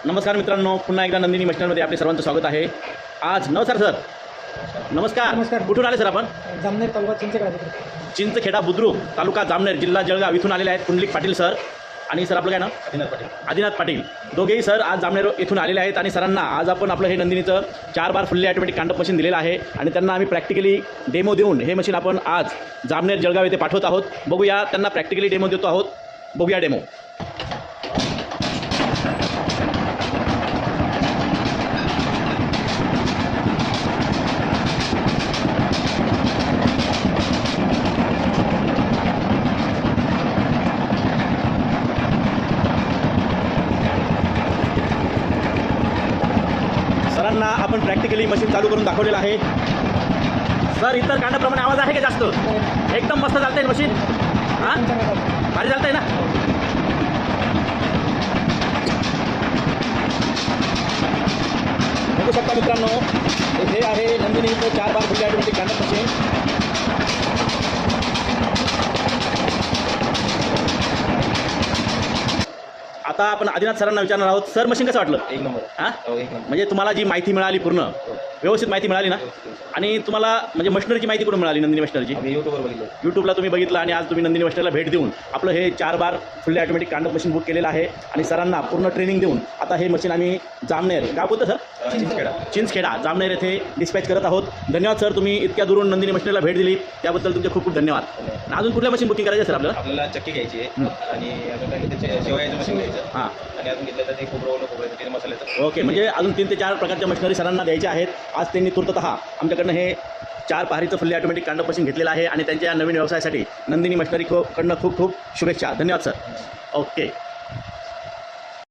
नमस्कार मित्रांनो, पुन्हा एकदा नंदिनी मशिनरीमध्ये आपले सर्वांचं स्वागत आहे. आज सर नमस्कार. नमस्कार. कुठून आले सर आपण? जामनेर तालुका चिंचखेडा बुद्रुक तालुका जामनेर जिल्हा जळगाव इथून आलेले आहेत पुंडलिक पाटील सर आणि सर आपलं काय नाव? आदिनाथ पाटील. दोघेही सर आज जामनेर येथून आलेले आहेत आणि सरांना आज आपण आपलं हे नंदिनीचं 4 बार फुल्ली ऑटोमॅटिक कांडप मशीन दिलेलं आहे आणि त्यांना आम्ही प्रॅक्टिकली डेमो देऊन हे मशीन आपण आज जामनेर जळगाव येथे पाठवत आहोत. बघूया, त्यांना प्रॅक्टिकली डेमो देतो आहोत. बघूया डेमो. सरांना आपण प्रॅक्टिकली मशीन चालू करून दाखवलेलं आहे. सर, इतर कांडाप्रमाणे आवाज आहे का जास्त? एकदम मस्त चालतंय मशीन. हां, भारी चालतंय ना? बघू शकता मित्रांनो, हे आहे नंदिनीचं 4 बार फुल्ली ऑटोमॅटिक कांडप मशीन. आता आपण आदिनाथ सरांना विचारणार आहोत. सर, मशीन कसं वाटलं? एक नंबर. हां, एक नंबर. म्हणजे तुम्हाला जी माहिती मिळाली पूर्ण व्यवस्थित माहिती मिळाली ना? आणि तुम्हाला म्हणजे मशिनरीची माहिती कुठून मिळाली? नंदिनी मशिनरीची आम्ही यूट्यूबवर बघितलं. यूट्यूबला तुम्ही बघितलं आणि आज तुम्ही नंदिनी मशिनरीला भेट देऊन आपलं हे 4 बार फुल्ली ऑटोमॅटिक कांडप मशीन बुक केलेलं आहे आणि सरांना पूर्ण ट्रेनिंग देऊन आता हे मशीन आम्ही जामनेर, काय बोलतो सर? चिंचखेडा जामनेर येथे डिस्पॅच करत आहोत. धन्यवाद सर, तुम्ही इतक्या दुरून नंदिनी मशिनरीला भेट दिली त्याबद्दल तुमचे खूप खूप धन्यवाद. आणि अजून कुठल्या मशीन बुकिंग करायचं सर आपल्याला चक्की घ्यायची आहे आणि अजून काही त्याचे शेवयाचं मशीन घ्यायचं. हां, आणि अजून घेतलं तर ते खोबरं तेल मसाल्याचं. ओके. म्हणजे अजून 3 ते 4 प्रकारच्या मशिनरी सरांना द्यायच्या आहेत. आज त्यांनी तुर्ततः आमच्याकडनं हे 4 पाहरीचं फुल्ली ऑटोमॅटिक कांडप मशीन घेतलेलं आहे आणि त्यांच्या नवीन व्यवसायासाठी नंदिनी मशिनरी कडनं खूप खूप शुभेच्छा. धन्यवाद सर. ओके.